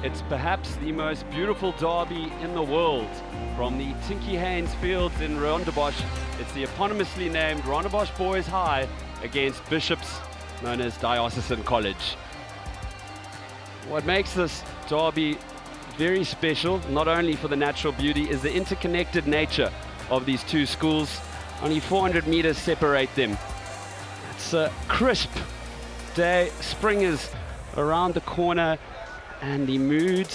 It's perhaps the most beautiful derby in the world. From the Tinky Haynes Fields in Rondebosch, it's the eponymously named Rondebosch Boys High against Bishops, known as Diocesan College. What makes this derby very special, not only for the natural beauty, is the interconnected nature of these two schools. Only 400 meters separate them. It's a crisp day, spring is around the corner, and the mood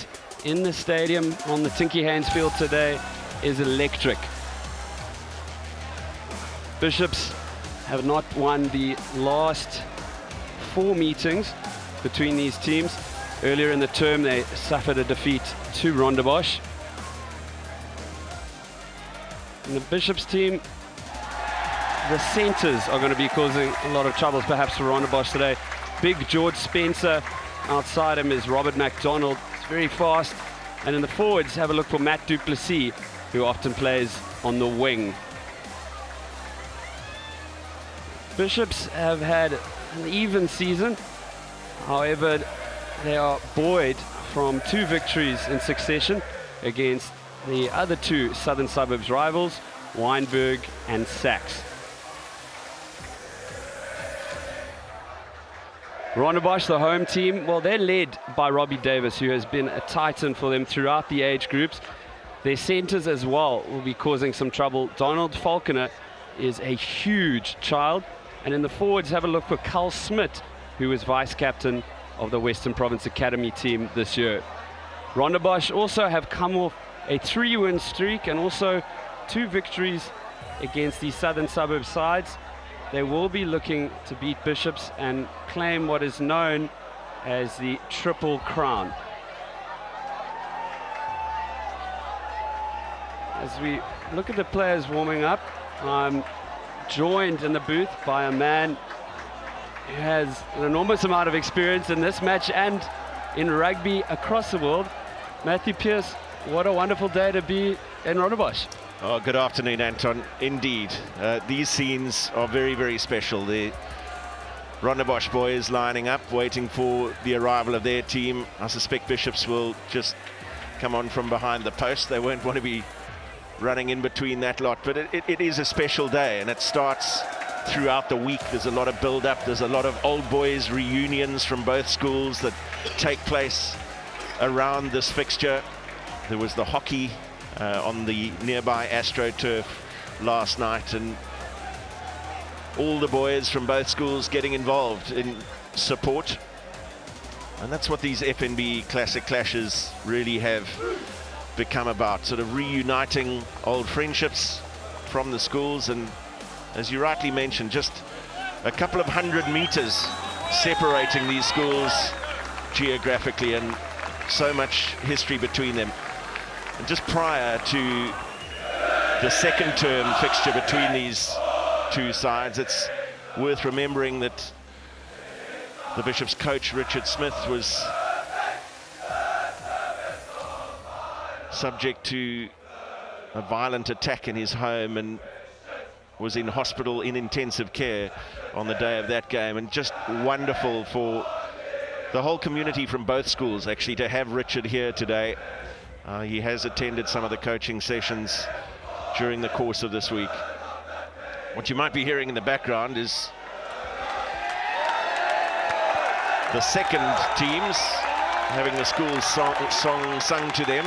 in the stadium on the Tinky Haynes Field today is electric. Bishops have not won the last 4 meetings between these teams. Earlier in the term, they suffered a defeat to Rondebosch. And the Bishops team, the centres are going to be causing a lot of troubles perhaps for Rondebosch today. Big George Spencer. Outside him is Robert McDonald. It's very fast. And in the forwards, have a look for Matt Duplessis, who often plays on the wing. Bishops have had an even season. However, they are buoyed from 2 victories in succession against the other 2 Southern Suburbs rivals, Wynberg and Sachs. Rondebosch, the home team, well, they're led by Robbie Davis, who has been a titan for them throughout the age groups. Their centres as well will be causing some trouble. Donald Falconer is a huge child. And in the forwards, have a look for Carl Smith, who was vice-captain of the Western Province Academy team this year. Rondebosch also have come off a 3-win streak and also 2 victories against the Southern Suburbs sides. They will be looking to beat Bishops and claim what is known as the Triple Crown. As we look at the players warming up, I'm joined in the booth by a man who has an enormous amount of experience in this match and in rugby across the world. Matthew Pearce, what a wonderful day to be in Rondebosch. Oh, good afternoon, Anton. Indeed, these scenes are very, very special. The Rondebosch boys lining up, waiting for the arrival of their team. I suspect Bishops will just come on from behind the post. They won't want to be running in between that lot, but it is a special day, and it starts throughout the week. There's a lot of build-up. There's a lot of old boys reunions from both schools that take place around this fixture. There was the hockey on the nearby AstroTurf last night, and all the boys from both schools getting involved in support. And that's what these FNB Classic Clashes really have become about, sort of reuniting old friendships from the schools. And as you rightly mentioned, just a couple of 100 meters separating these schools geographically, and so much history between them. And just prior to the second term fixture between these 2 sides, it's worth remembering that the Bishops coach Richard Smith was subject to a violent attack in his home and was in hospital in intensive care on the day of that game. And just wonderful for the whole community from both schools actually to have Richard here today. He has attended some of the coaching sessions during the course of this week. What you might be hearing in the background is the second teams having the school's song sung to them.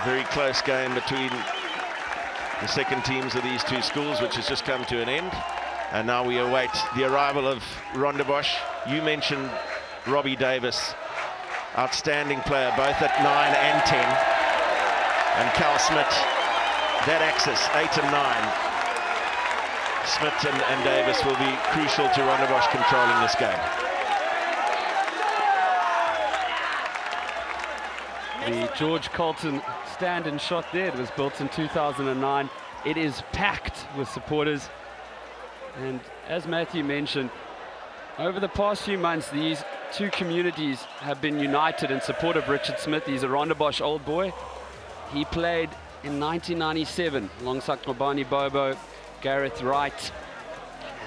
Very close game between the second teams of these 2 schools, which has just come to an end. And now we await the arrival of Rondebosch. You mentioned Robbie Davis, outstanding player both at 9 and 10. And Cal Smith, that axis, 8 and 9. Smith and Davis will be crucial to Rondebosch controlling this game. The George Colton stand and shot there, it was built in 2009. It is packed with supporters. And as Matthew mentioned, over the past few months, these 2 communities have been united in support of Richard Smith. He's a Rondebosch old boy. He played in 1997 alongside Kobani Bobo, Gareth Wright,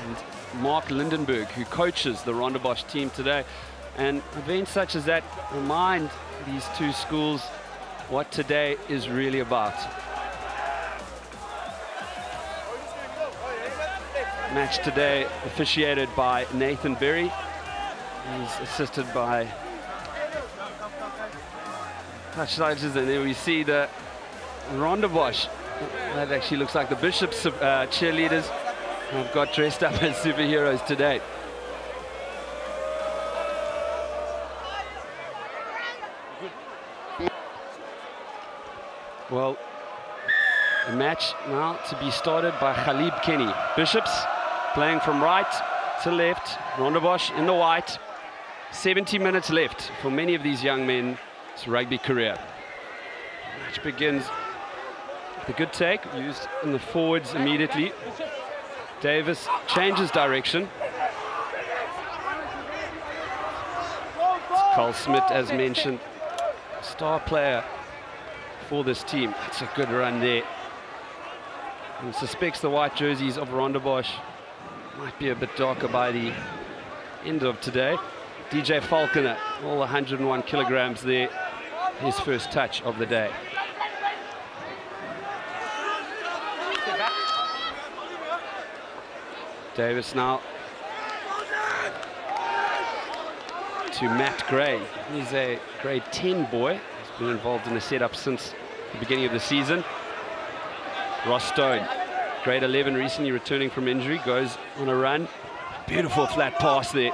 and Mark Lindenberg, who coaches the Rondebosch team today. And events such as that remind these two schools what today is really about. Match today officiated by Nathan Berry. He's assisted by touch judges, and then we see the Rondebosch. That actually looks like the Bishop's cheerleaders have got dressed up as superheroes today. Well, the match now to be started by Khalib Kenny. Bishops playing from right to left. Rondebosch in the white. 70 minutes left for many of these young men's rugby career. Match begins with a good take, used in the forwards immediately. Davis changes direction. Carl Smith, as mentioned, star player for this team. It's a good run there. And suspects the white jerseys of Rondebosch might be a bit darker by the end of today. DJ Falconer, all 101 kilograms there. His first touch of the day. Davis now to Matt Gray. He's a grade 10 boy. He's been involved in the setup since the beginning of the season. Ross Stone, grade 11, recently returning from injury, goes on a run. Beautiful flat pass there.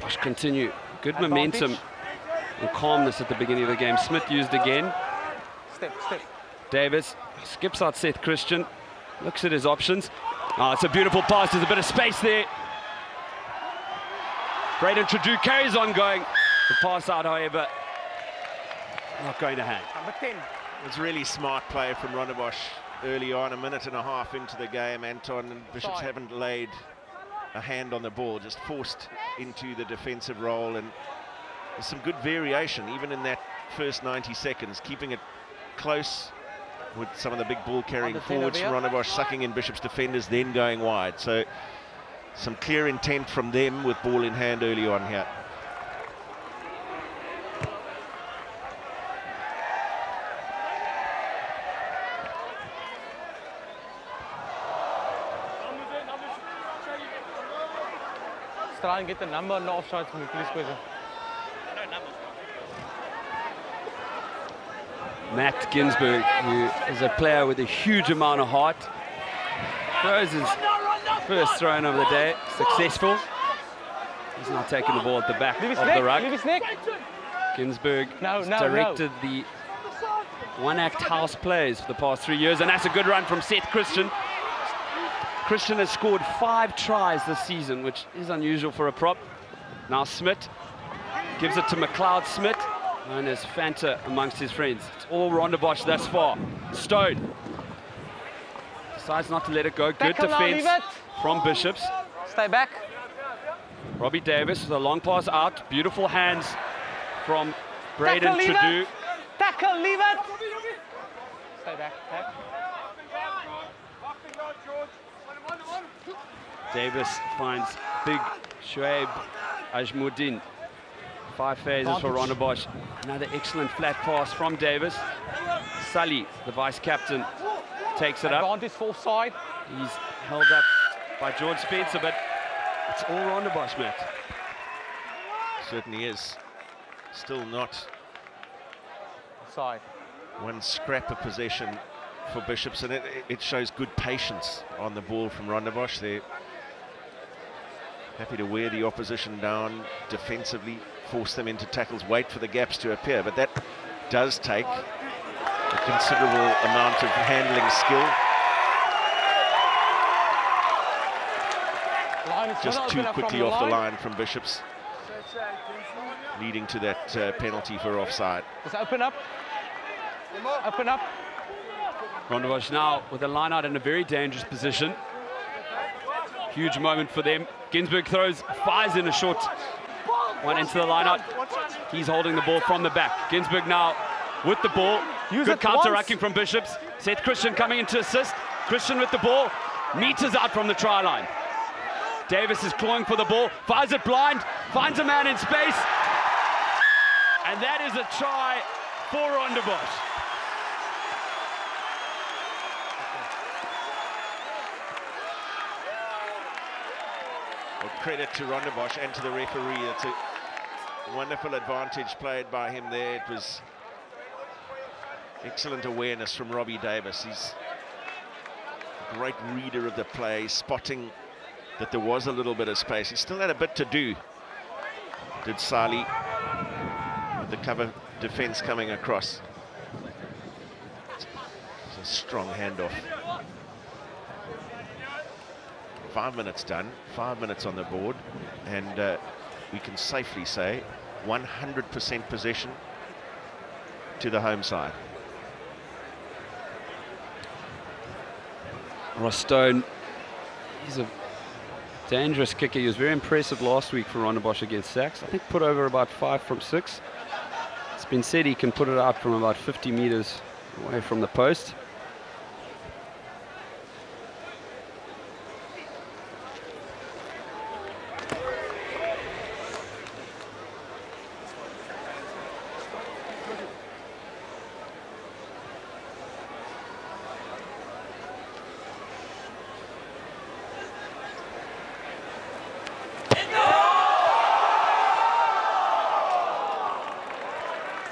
Bosch continue. Good momentum and calmness at the beginning of the game. Smith used again. Step. Davis skips out Seth Christian, looks at his options. Oh, it's a beautiful pass. There's a bit of space there. Braden Tredew carries on going. The pass out, however, not going to hand. Number 10. It was really smart play from Rondebosch early on, a minute and a half into the game. Anton and Bishops haven't laid a hand on the ball, just forced into the defensive role, and there's some good variation even in that first 90 seconds, keeping it close with some of the big ball carrying forwards from Rondebosch, sucking in Bishop's defenders, then going wide. So some clear intent from them with ball in hand early on here. Try and get the number on the offside for me, please, question. Matt Ginsberg, who is a player with a huge amount of heart, throws his first throw in of the day, successful. He's now taking the ball at the back of the ruck. Ginsberg has directed the one-act house plays for the past 3 years, and that's a good run from Seth Christian. Christian has scored 5 tries this season, which is unusual for a prop. Now Smith gives it to McLeod Smith, known as Fanta amongst his friends. It's all Rondebosch thus far. Stone decides not to let it go. Good defense from Bishops. Stay back. Robbie Davis with a long pass out. Beautiful hands from Braden Tredew. Tackle, leave it. Stay back. Davis finds big Shoaib Ajmuddin. 5 phases for Rondebosch. Another excellent flat pass from Davis. Sully, the vice-captain, takes it up. Advantage full side. He's held up by George Spencer, but it's all Rondebosch, Matt. Certainly is. Still not Side. one scrap of possession for Bishops, and it shows good patience on the ball from Rondebosch. They're happy to wear the opposition down defensively, force them into tackles, wait for the gaps to appear, but that does take a considerable amount of handling skill. Just too quickly off the line from Bishops, leading to that penalty for offside. Just open up. Open up. Rondebosch now with a line out in a very dangerous position. Huge moment for them. Ginsberg throws, fires in a short one into the line out. He's holding the ball from the back. Ginsberg now with the ball. Good counter-rucking from Bishops. Seth Christian coming in to assist. Christian with the ball, meters out from the try line. Davis is clawing for the ball, fires it blind. finds a man in space, and that is a try for Rondebosch. Well, credit to Rondebosch and to the referee. It's a wonderful advantage played by him there. It was excellent awareness from Robbie Davis. He's a great reader of the play, spotting that there was a little bit of space. He still had a bit to do, did Sali, with the cover defense coming across. It's a strong handoff. 5 minutes done, 5 minutes on the board, and we can safely say 100% possession to the home side. Ross Stone, he's a dangerous kicker. He was very impressive last week for Rondebosch against Sachs. I think put over about 5 from 6. It's been said he can put it out from about 50 meters away from the post.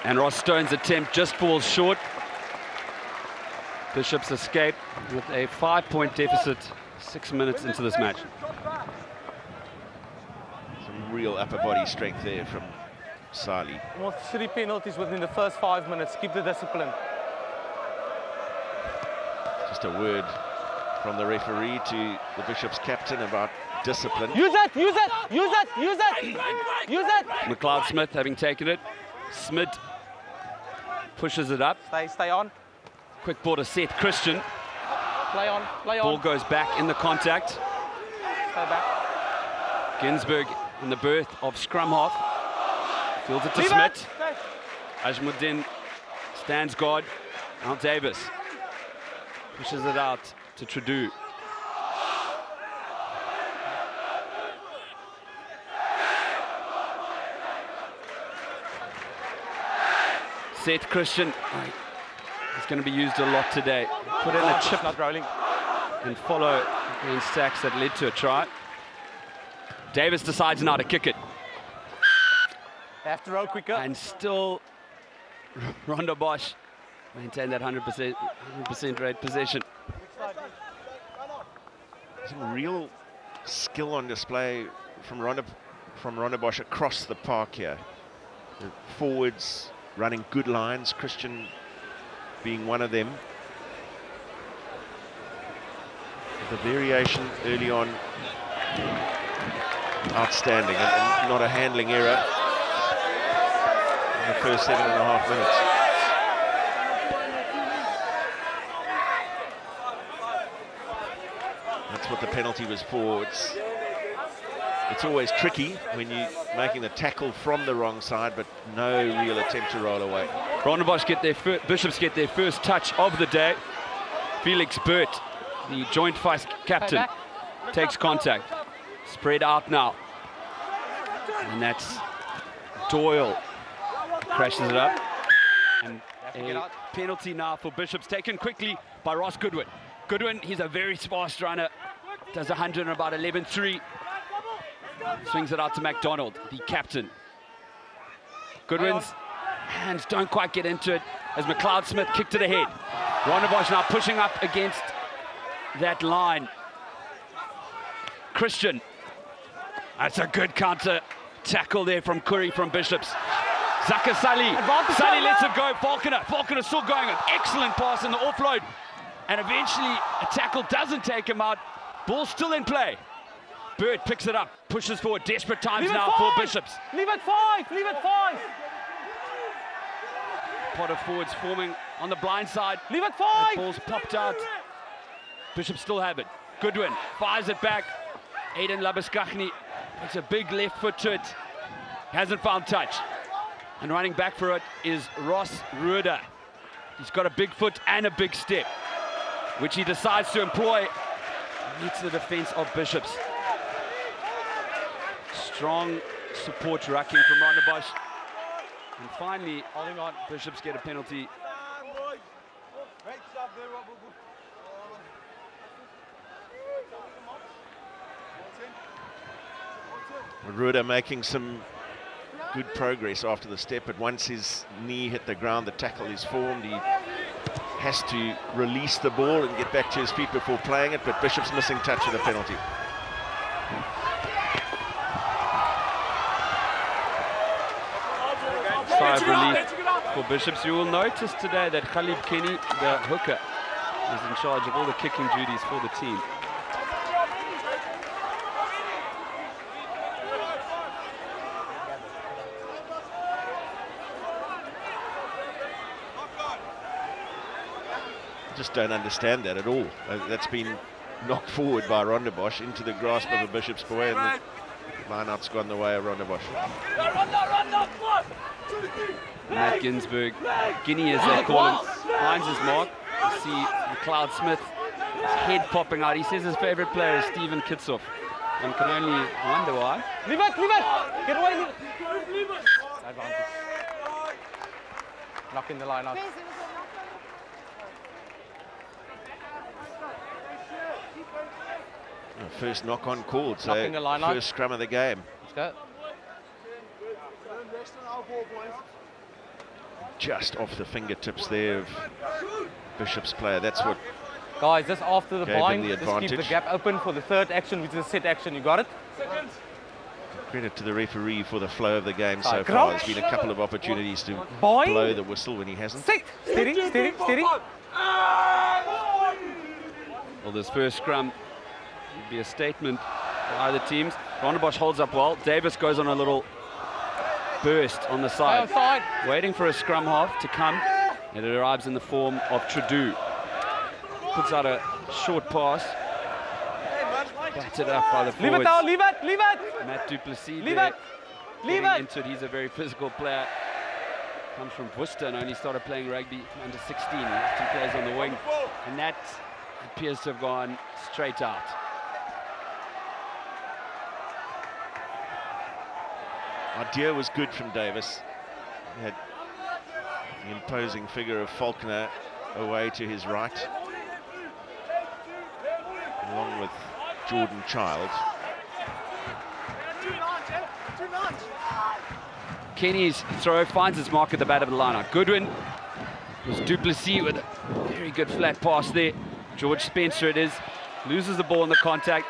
And Ross Stone's attempt just falls short. Bishop's escape with a 5-point deficit 6 minutes into this match. Some real upper body strength there from Sali. Almost 3 penalties within the first 5 minutes. Keep the discipline. Just a word from the referee to the Bishop's captain about discipline. Use it, use it, use it, use it, use it. McLeod Smith having taken it. Smith pushes it up. Stay on. Quick ball to Seth Christian. Play on, play on. Ball goes back in the contact. Stay back. Ginsberg in the berth of scrum half. Fields it to Leave Smith. it. Ajmuddin stands guard. Now Davis pushes it out to Trudeau. Seth Christian, he's going to be used a lot today. Put in a chip not rolling. and follow against Sachs that led to a try. Davis decides now to kick it. They have to roll quicker. And still Rondebosch maintain that 100% rate possession. Some real skill on display from Rondebosch across the park here. The forwards running good lines, Christian being one of them. The variation early on, outstanding, and not a handling error in the first 7.5 minutes. That's what the penalty was for. It's always tricky when you're making the tackle from the wrong side, but no real attempt to roll away. Rondebosch Bishops get their first touch of the day. Felix Burt, the joint vice captain, takes contact. Spread out now. And that's Doyle. Crashes it up. And a penalty now for Bishops, taken quickly by Ross Goodwin. Goodwin, he's a very fast runner. Does 100 in about 11.3. Swings it out to MacDonald, the captain. Goodwin's hands don't quite get into it as McLeod Smith kicked to the head. Rondebosch now pushing up against that line. Christian. That's a good counter tackle there from Curry from Bishops. Zaka Sali. Sali lets it go. Falconer still going. An excellent pass in the offload. And eventually a tackle doesn't take him out. Ball still in play. Bird picks it up, pushes forward. Desperate times now for Bishops. Leave it 5, leave it 5. Pot of forwards forming on the blind side. Leave it 5. That ball's popped out. Bishops still have it. Goodwin fires it back. Aiden Labuskachny puts a big left foot to it. Hasn't found touch. And running back for it is Ross Rueda. He's got a big foot and a big step, which he decides to employ. Meets the defense of Bishops. Strong support rucking from Rondebosch. And finally, Bishops get a penalty. Ruda making some good progress after the step, but once his knee hit the ground, the tackle is formed. He has to release the ball and get back to his feet before playing it, but Bishop's missing touch of the penalty. Sigh of relief for Bishops. You will notice today that Khalid Kenny, the hooker, is in charge of all the kicking duties for the team. Just don't understand that at all. That's been knocked forward by Rondebosch into the grasp of a Bishop's boy, and the line-out's gone the way of Rondebosch. Matt Ginsberg, Guinea as they call him, finds his mark. You see McLeod Smith, his head popping out. He says his favorite player is Steven Kitsoff. One can only wonder why. Leave it! Get away! Advantage. Knocking the line out. First knock-on called, so first scrum of the game. Let's go. Just off the fingertips there of Bishop's player. That's what guys, just after the bind, the just keep the gap open for the third action, which is a set action. You got it? Credit to the referee for the flow of the game so far. There's been a couple of opportunities to blow the whistle when he hasn't. Steady. Well, this first scrum would be a statement for either teams. Rondebosch holds up well. Davis goes on a little burst on the side, waiting for a scrum half to come, and it arrives in the form of Trudeau. Puts out a short pass, batted up by the forwards. Leave it now, leave it! Matt Duplessis Leave there, it! into it. He's a very physical player. Comes from Worcester and only started playing rugby under 16. He often plays on the wing, and that appears to have gone straight out. Idea was good from Davis. He had the imposing figure of Faulkner away to his right, along with Jordan Child. Kenny's throw finds its mark at the back of the line. Goodwin. It was Duplessis with a very good flat pass there. George Spencer it is. Loses the ball in the contact.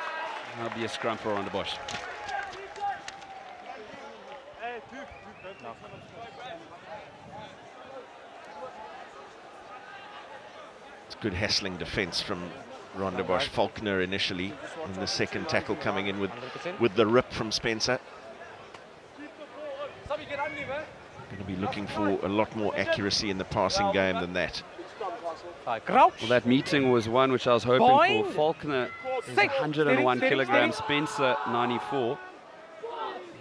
That'll be a scrum for Rondebosch. It's good hassling defence from Rondebosch. Faulkner initially, and the second tackle coming in with the rip from Spencer. Going to be looking for a lot more accuracy in the passing game than that. Well, that meeting was one which I was hoping for. Faulkner is 101 kilograms, Spencer 94.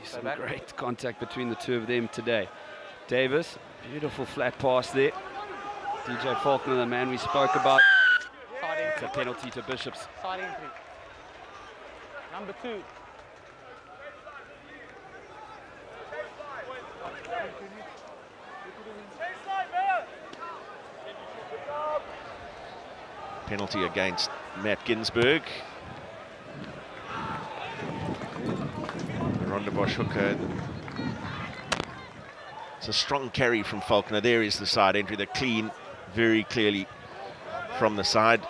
Some great contact between the two of them today. Davis, beautiful flat pass there. DJ Faulkner, the man we spoke about. It's a penalty to Bishops. Side entry. Number 2. Penalty against Matt Ginsberg. Rondebosch hooker. It's a strong carry from Faulkner. There is the side entry, the clean, very clearly from the side.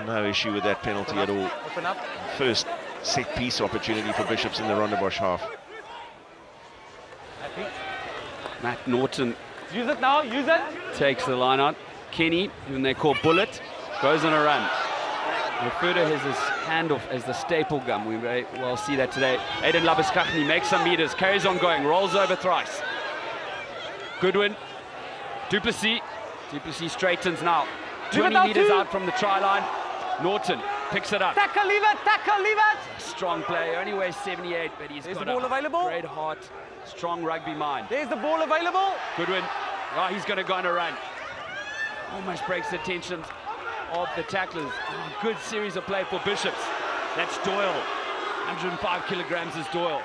No issue with that penalty at all. Open up. First set piece opportunity for Bishops in the Rondebosch half. Matt Norton. Use it now, use it. Takes the line out. Kenny, whom they call Bullet, goes on a run. Referda has his hand off as the staple gun. We very well see that today. Aiden Labuskachny makes some meters, carries on going, rolls over thrice. Goodwin, Duplessis straightens now. 20 meters out from the try line. Norton picks it up. Tackle, leave it. Strong player, only weighs 78, but he's got a great heart, strong rugby mind. There's the ball available. Goodwin, he's going to go on a run. Almost breaks the tensions of the tacklers. Good series of play for Bishops. That's Doyle. 105 kilograms is Doyle.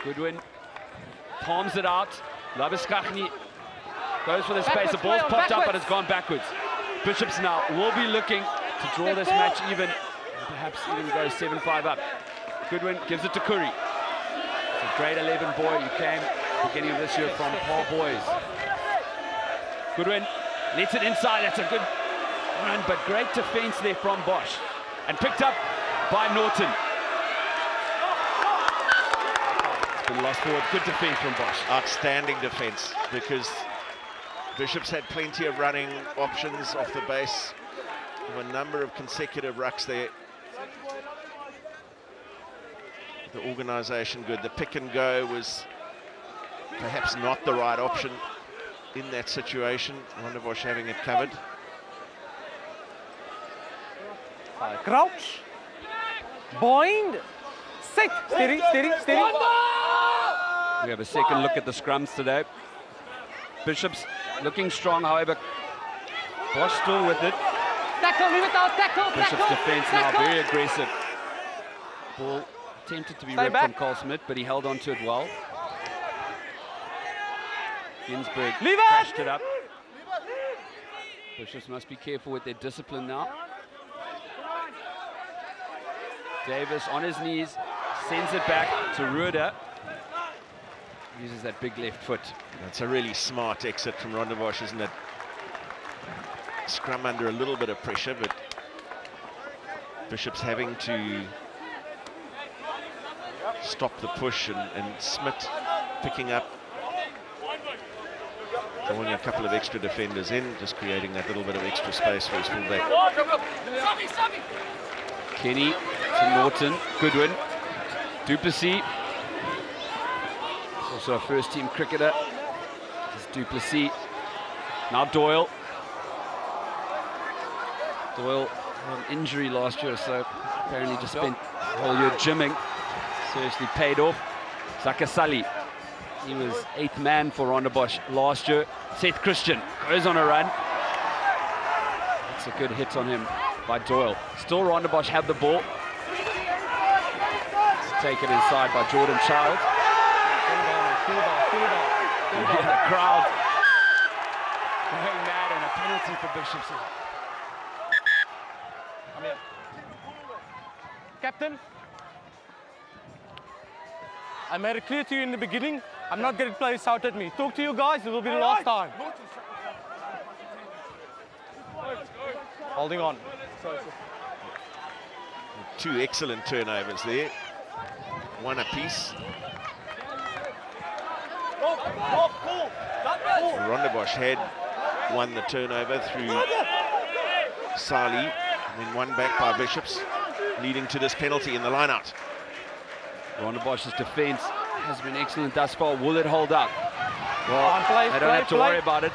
Goodwin palms it out. Labiskachny goes for the space. The ball's popped up, but it's gone backwards. Bishops now will be looking to draw this match even, perhaps even go 7-5 up. Goodwin gives it to Curry. It's a grade 11 boy. You came beginning of this year from Paul Boys. Goodwin lets it inside. That's a good run, but great defense there from Bosch. And picked up by Norton. It's been lost forward. Good defense from Bosch. Outstanding defense, because Bishops had plenty of running options off the base. A number of consecutive rucks there. The organisation good. The pick and go was perhaps not the right option in that situation. Rondebosch having it covered. Crouch. Bind. Sit. Steady, steady, steady. We have a second look at the scrums today. Bishops looking strong, however. Bosch still with it. Tackle, leave it out, tackle, Bishop's defense now very aggressive. Ball attempted to be ripped from Carl Smith, but he held on to it well. Ginsberg crashed it up. Bishops must be careful with their discipline now. Davis on his knees, sends it back to Rueda. Uses that big left foot. That's a really smart exit from Rondebosch, isn't it? Scrum under a little bit of pressure, but Bishops having to stop the push, and Smith picking up, drawing a couple of extra defenders in, just creating that little bit of extra space for his fullback. Kenny to Norton, Goodwin, Duplessis, also a first team cricketer, this is Duplessis, now Doyle. Doyle had an injury last year, so apparently just spent the whole year gymming. Seriously paid off. Zakasali, he was 8th man for Rondebosch last year. Seth Christian goes on a run. That's a good hit on him by Doyle. Still Rondebosch have the ball. It's taken inside by Jordan Child. And here the crowd going mad, and a penalty for Bishops. Captain, I made it clear to you in the beginning, I'm not getting players out at me. Talk to you guys, it will be the last time. Holding on. Two excellent turnovers there. One apiece. Rondebosch had won the turnover through Sali, and then one back by Bishops, leading to this penalty in the line-out. Rondebosch's defence has been excellent thus far. Will it hold up? Well, play, they don't have to worry about it.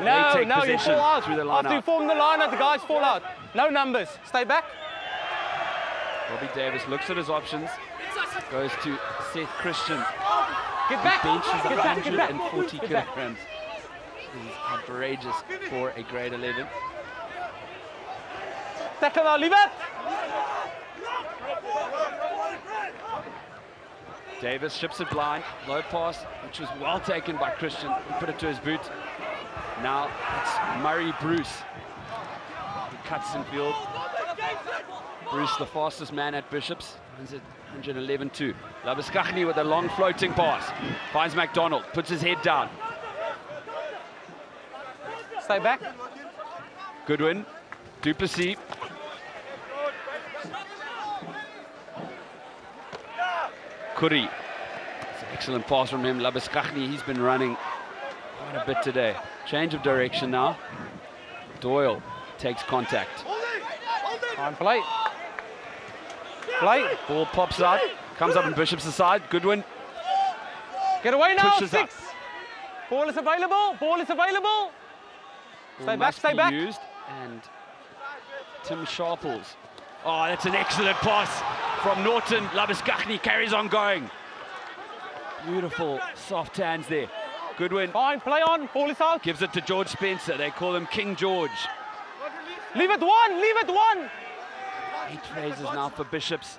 No, you fall out. Through the line After you form the line-out, the guys fall out. No numbers. Stay back. Robbie Davis looks at his options. Goes to Seth Christian. Get back. He benches Get back. 140 kilograms. This is outrageous for a grade 11. Tackle now, leave it. Davis ships it blind, low pass, which was well taken by Christian. He put it to his boot. Now it's Murray Bruce. He cuts in field. Bruce, the fastest man at Bishops, runs at 111.2. Labiskachny with a long floating pass. Finds McDonald, puts his head down. Stay back. Goodwin, Duplessis. Curry. It's an excellent pass from him. Labiskachny, he's been running quite a bit today. Change of direction now. Doyle takes contact. On play. Play. Ball pops out, comes up on Bishop's side. Goodwin. Get away now, Pushes 6. up. Ball is available. Ball is available. Stay back, stay back. Used, and Tim Sharples. Oh, that's an excellent pass from Norton. Labiskachny carries on going. Beautiful soft hands there. Goodwin. Fine, play on. Ball is out. Gives it to George Spencer. They call him King George. Leave it one. Leave it one. 8 phases now for Bishops.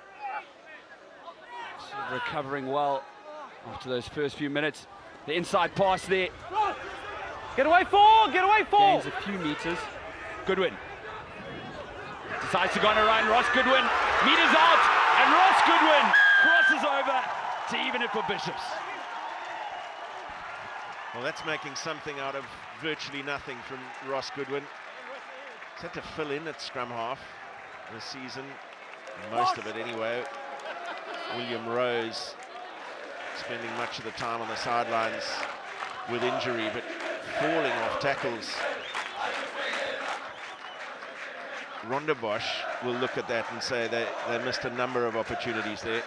recovering well after those first few minutes. The inside pass there. Get away, four! Get away, four! Gains a few meters. Goodwin decides to go on a run. Ross Goodwin meters out, and Ross Goodwin crosses over to even it for Bishops. Well, that's making something out of virtually nothing from Ross Goodwin. He's had to fill in at scrum half this season, most of it anyway. William Rose spending much of the time on the sidelines with injury, but falling off tackles. Rondebosch will look at that and say they missed a number of opportunities there.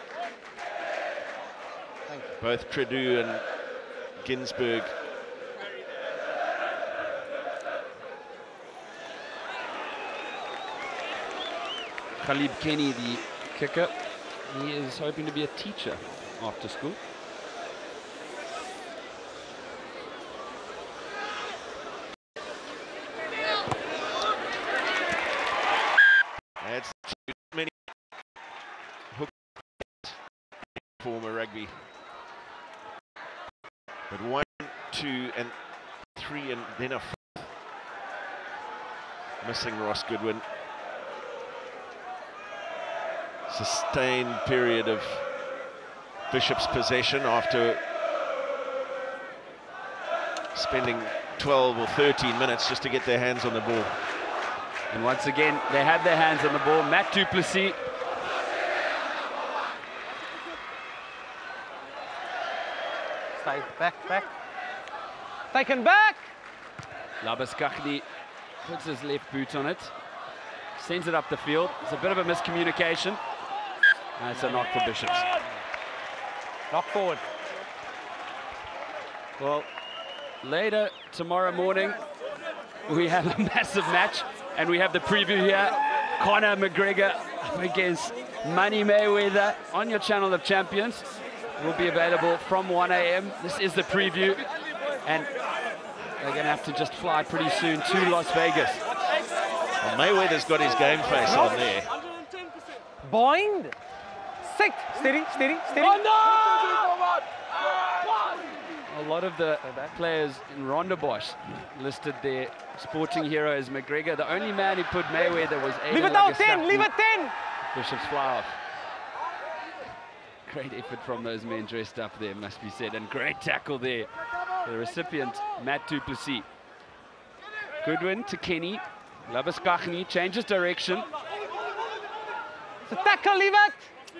Both Tredu and Ginsberg. Khalib Kenny, the kicker, he is hoping to be a teacher after school. That's too many hook former rugby. But 1, 2, and 3, and then a 4th. Missing Ross Goodwin. Sustained period of Bishop's possession after spending 12 or 13 minutes just to get their hands on the ball. And once again, they had their hands on the ball. Matt du Plessis. Stay back. Taken back! Labaskachny puts his left boot on it, sends it up the field. It's a bit of a miscommunication. And it's a knock for Bishops. Knock forward. Well, later tomorrow morning, we have a massive match, and we have the preview here. Conor McGregor up against Money Mayweather on your channel of champions. Will be available from 1 AM. This is the preview, and they're going to have to just fly pretty soon to Las Vegas. Well, Mayweather's got his game face on there. Bind. Sit. Steady. A lot of the players in Rondebosch listed their sporting hero as McGregor. The only man who put Mayweather was Aiden. Leave it out 10. Leave it 10. Bishops fly off. Great effort from those men dressed up there, must be said, and great tackle there. The recipient, Matt du Plessis. Goodwin to Kenny. Labaskachny changes direction. It's a tackle, leave it.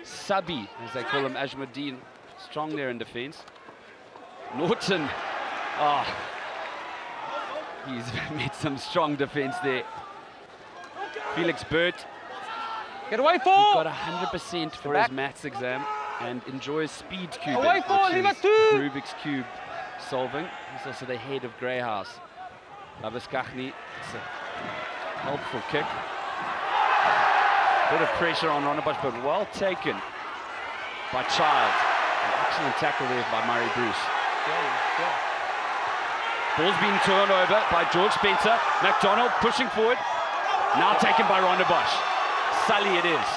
Sabi, as they call him, Ajmuddin, strong there in defense. Norton, he's made some strong defense there. Felix Burt. Get away, He four. got 100% for his maths exam and enjoys speed cubing, Away, four, leave which it two. is Rubik's Cube solving. He's also the head of Greyhouse. Labaskachny, it's a helpful kick. Bit of pressure on Rondebosch, but well taken by Child. An excellent tackle there by Murray Bruce. Ball's been turned over by George Spencer. McDonald pushing forward. Now taken by Rondebosch. Sully it is.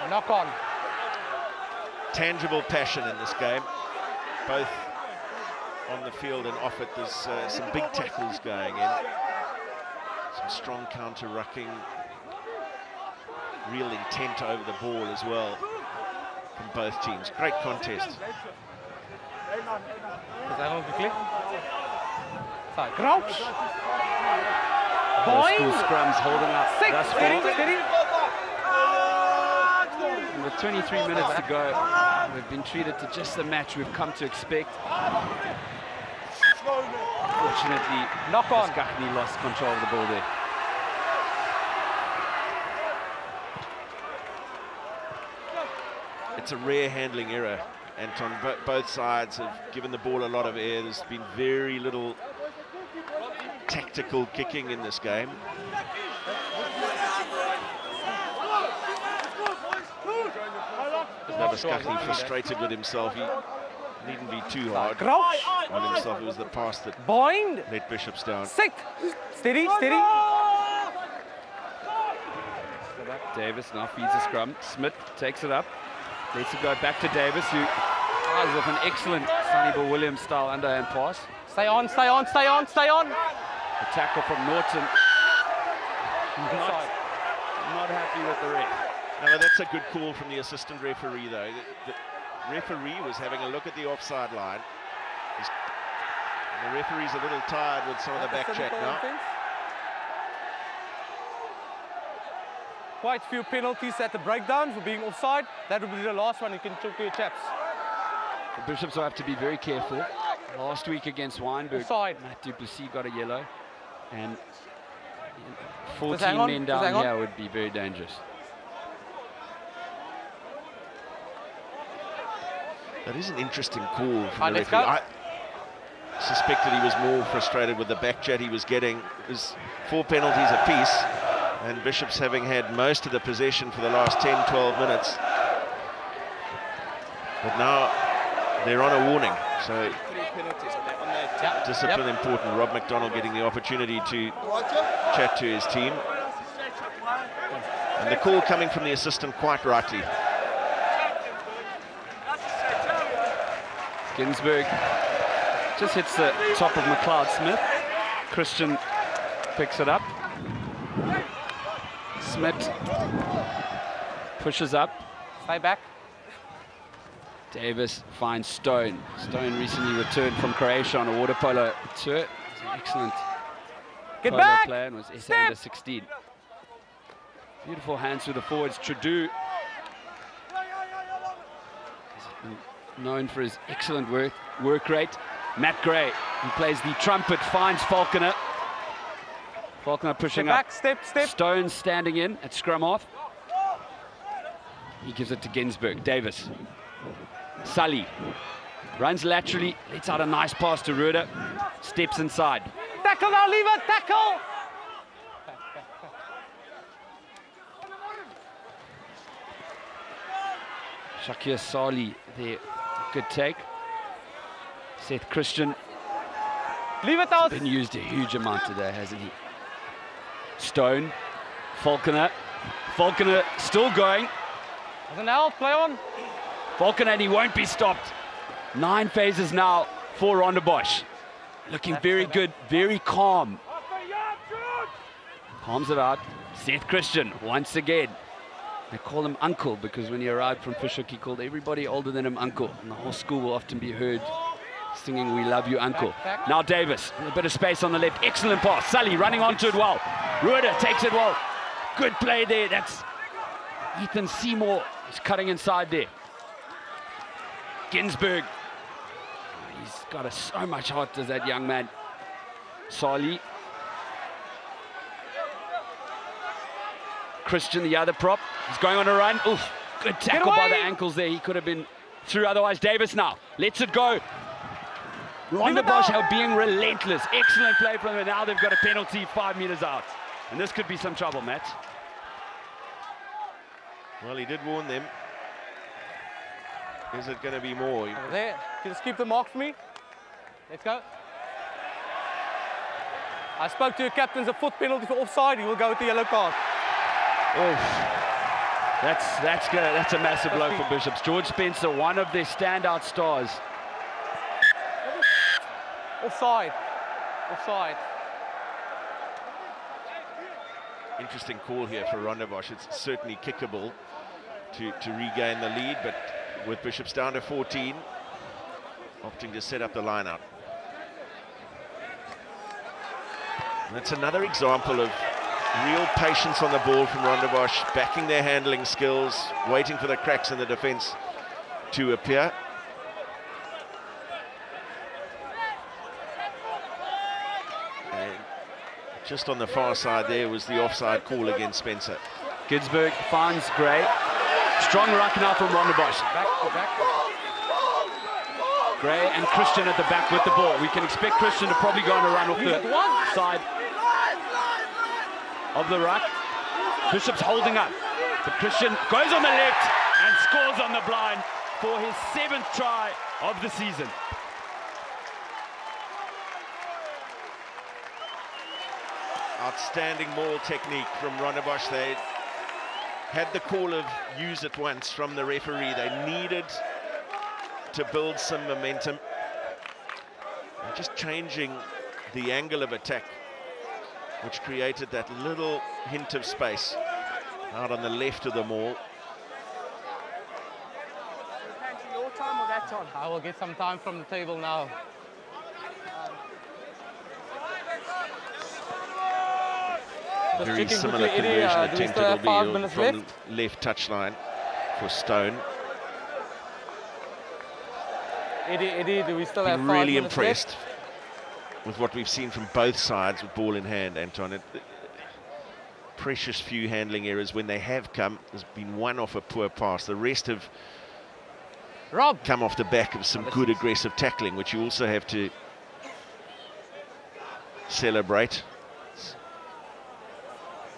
Knock on. Tangible passion in this game, both on the field and off it. There's some big tackles going in, some strong counter-rucking, real intent over the ball as well from both teams. Great contest. Is that on quickly? Side. Crouch. Those school scrums holding up. Six. Thus far. Steady. And with 23 minutes to go, we've been treated to just the match we've come to expect. Fortunately, Knock on. Labaskachny lost control of the ball there. It's a rare handling error, Anton. Both sides have given the ball a lot of air. There's been very little tactical kicking in this game. Labaskachny frustrated with himself. He Needn't be too hard Crouch. on himself. It was the pass that Bind. let Bishops down. Sit. Steady, steady. Davis now feeds a scrum. Smith takes it up. Lets it go back to Davis, who fires off an excellent Sonny Bill Williams style underhand pass. Stay on, stay on, stay on, stay on. The tackle from Norton. Not happy with the ref. No, that's a good call from the assistant referee, though. The referee was having a look at the offside line. The referee's a little tired with some of the back check now. Quite a few penalties at the breakdown for being offside. That will be the last one you can talk to your chaps. The Bishops will have to be very careful. Last week against Weinberg, offside. Matt Duplessis got a yellow. And 14 men down here would be very dangerous. That is an interesting call from the referee. I suspected he was more frustrated with the back chat he was getting. It was 4 penalties apiece, and Bishops having had most of the possession for the last 10-12 minutes. But now they're on a warning, so discipline important. Rob McDonald getting the opportunity to chat to his team. And the call coming from the assistant quite rightly. Ginsberg just hits the top of McLeod Smith. Christian picks it up. Smith pushes up. Stay back. Davis finds Stone. Stone recently returned from Croatia on a water polo tour. He's an excellent polo player and was SA under 16. Beautiful hands through the forwards. Trudeau, known for his excellent work rate. Matt Gray, who plays the trumpet, finds Falconer. Falconer pushing up. Step. Stone standing in at scrum off. He gives it to Ginsberg. Davis. Sully runs laterally, lets out a nice pass to Ruder. Steps inside. Tackle now, leave it, tackle! Shakir Sali there. Good take. Seth Christian. Leave it out. Been used a huge amount today, hasn't he? Stone. Falconer. Falconer still going. Doesn't help, play on. Falconer, and he won't be stopped. 9 phases now for Rondebosch. Looking very good, very calm. Palms it out. Seth Christian once again. They call him Uncle because when he arrived from Fishhook, he called everybody older than him Uncle. And the whole school will often be heard singing, "We love you, Uncle." Back. Now Davis, a bit of space on the left. Excellent pass. Sully running onto it well. Ruder takes it well. Good play there. That's Ethan Seymour. He's cutting inside there. Ginsberg. He's got so much heart, does that young man. Sali. Christian, the other prop. He's going on a run. Oof. Good tackle by the ankles there. He could have been through otherwise. Davis now lets it go. Rondebosch are being relentless. Excellent play from them. Now they've got a penalty 5 meters out. And this could be some trouble, Matt. Well, he did warn them. Is it going to be more? There, just keep the mark for me. Let's go. I spoke to your captain's a foot penalty for offside. He will go with the yellow card. Oh, that's a massive blow for Bishops. George Spencer, one of their standout stars. Offside. Offside. Interesting call here for Rondebosch. It's certainly kickable to regain the lead, but with Bishops down to 14, opting to set up the line-out. That's another example of real patience on the ball from Rondebosch, backing their handling skills, waiting for the cracks in the defence to appear. And just on the far side there was the offside call against Spencer. Ginsberg finds Gray. Strong ruck now from Rondebosch. Back. Gray and Christian at the back with the ball. We can expect Christian to probably go on a run off the side of the ruck. Bishop's holding up. But Christian goes on the left and scores on the blind for his 7th try of the season. Outstanding maul technique from Rondebosch. They had the call of use it once from the referee. They needed to build some momentum. And just changing the angle of attack, which created that little hint of space out on the left of the maul. Your time or that time? I will get some time from the table now. Very similar conversion attempted will be from the left touchline for Stone. Eddie, do we still have 5 really minutes impressed left? with what we've seen from both sides with ball in hand, Anton. Precious few handling errors when they have come. There's been one off a poor pass. The rest have come off the back of some good aggressive tackling, which you also have to celebrate.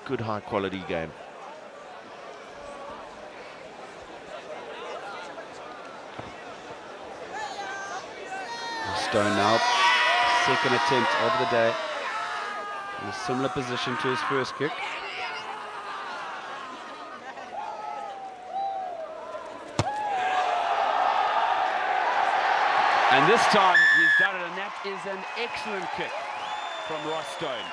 Good high quality game. Stone now, second attempt of the day, in a similar position to his first kick. And this time he's done it, and that is an excellent kick from Ross Stone.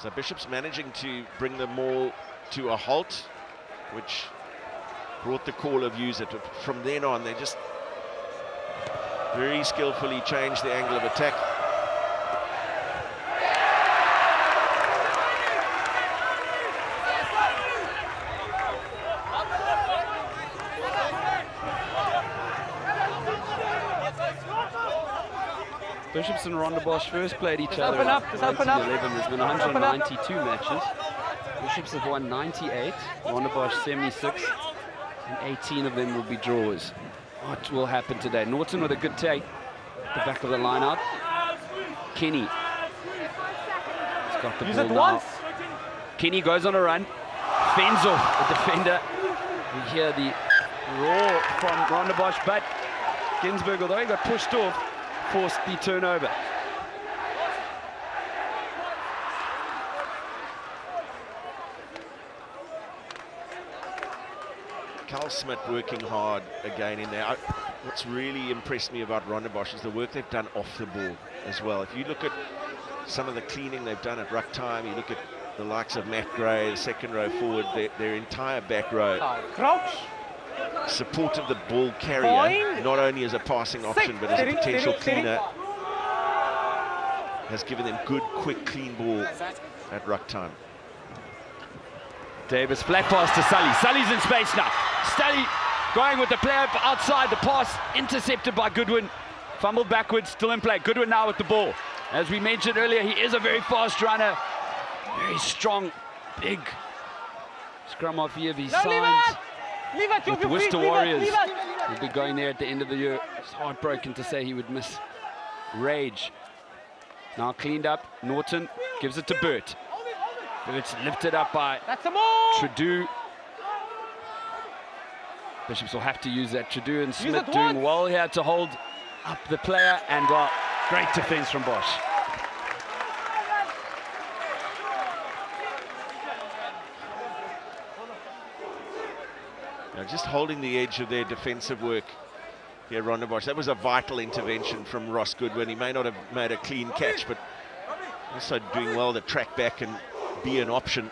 So Bishop's managing to bring the maul to a halt, which brought the call of use it. From then on, they just very skillfully changed the angle of attack. Bishops and Rondebosch first played each other in 11. There's been 192 matches. Bishops have won 98, Rondebosch 76, and 18 of them will be draws. What will happen today? Norton with a good take at the back of the line-out. Kenny. He's got the ball now. Kenny goes on a run, fends off the defender. We hear the roar from Rondebosch, but Ginsberg, although he got pushed off, forced the turnover. Carl Smith working hard again in there. What's really impressed me about Rondebosch is the work they've done off the ball as well. If you look at some of the cleaning they've done at ruck time, you look at the likes of Matt Gray, the second row forward, their entire back row. Crouch. Support of the ball carrier, not only as a passing option, but as a potential cleaner, has given them good, quick, clean ball at ruck time. Davis, flat pass to Sully. Sully's in space now. Sully going with the player outside. The pass intercepted by Goodwin. Fumbled backwards, still in play. Goodwin now with the ball. As we mentioned earlier, he is a very fast runner. Very strong, big scrum off here. He signed with the Worcester Warriors. He'll be going there at the end of the year. It's heartbroken to say he would miss Rage. Now cleaned up. Norton gives it to Burt. Burt's lifted up by Trudeau. Bishops will have to use that. Trudeau and Smith doing well here to hold up the player, and well, great defense from Bosch. Just holding the edge of their defensive work here, Rondebosch. That was a vital intervention from Ross Goodwin. He may not have made a clean catch, but also doing well to track back and be an option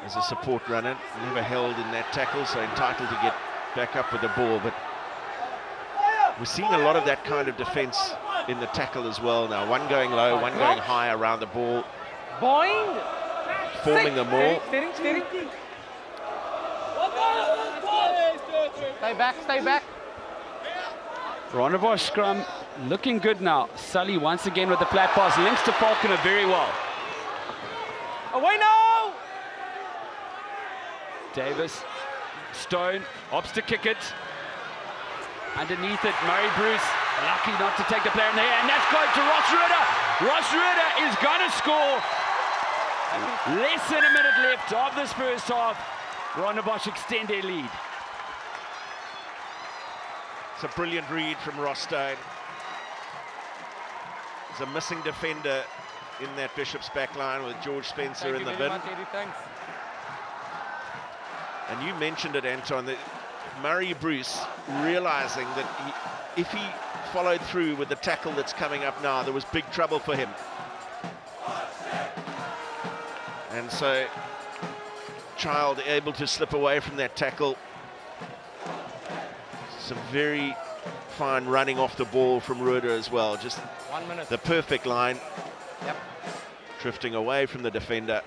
as a support runner. Never held in that tackle, so entitled to get back up with the ball. But we're seeing a lot of that kind of defense in the tackle as well now. One going low, one going high around the ball. Forming the maul. Stay back, stay back. Rondebosch scrum looking good now. Sully once again with the flat pass, links to Falconer very well. Away now! Davis, Stone, opts to kick it. Underneath it, Murray Bruce, lucky not to take the player in there, and that's going to Ross Rueda. Ross Rueda is going to score. Less than a minute left of this first half. Rondebosch extend their lead. It's a brilliant read from Ross Stone. There's a missing defender in that Bishop's back line with George Spencer in the bin. Thanks. And you mentioned it, Anton, that Murray Bruce realizing that if he followed through with the tackle that's coming up now, there was big trouble for him. And so Child able to slip away from that tackle. Some very fine running off the ball from Ruder as well. Just 1 minute. the perfect line. Yep. Drifting away from the defender.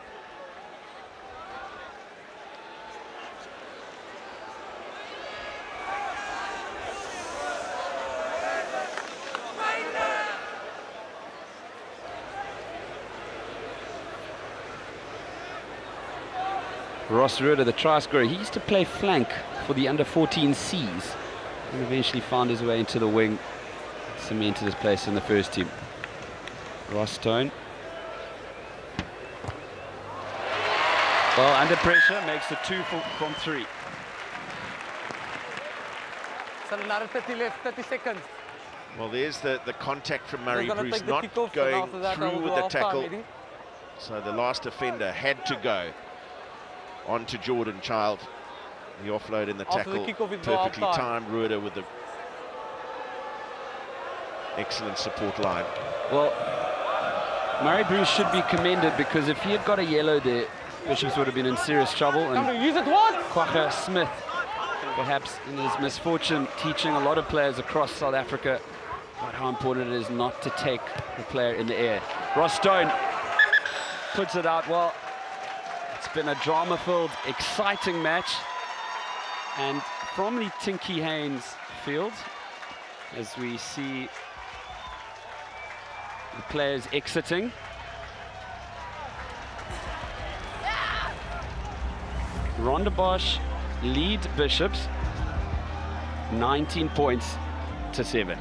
Ross Ruder, the try scorer, he used to play flank for the under-14 Cs and eventually found his way into the wing, cemented his place in the first team. Ross Stone. Well, under pressure, makes it 2 from 3. So another 30 left, 30 seconds. Well, there's the contact from Murray Bruce, take the not kickoff, going and after that, through with the tackle. maybe. So the last defender had to go on to Jordan Child. The offload in the After the tackle, kickoff, it's perfectly half time. timed. Ruder with the excellent support line. Well, Murray Bruce should be commended, because if he had got a yellow there, Bishops would have been in serious trouble. Come And to use it, what? Kwagga Smith, perhaps in his misfortune, teaching a lot of players across South Africa about how important it is not to take the player in the air. Ross Stone puts it out well. It's been a drama-filled, exciting match. And from the Tinky Haynes field, as we see the players exiting, Rondebosch lead Bishops 19 points to 7.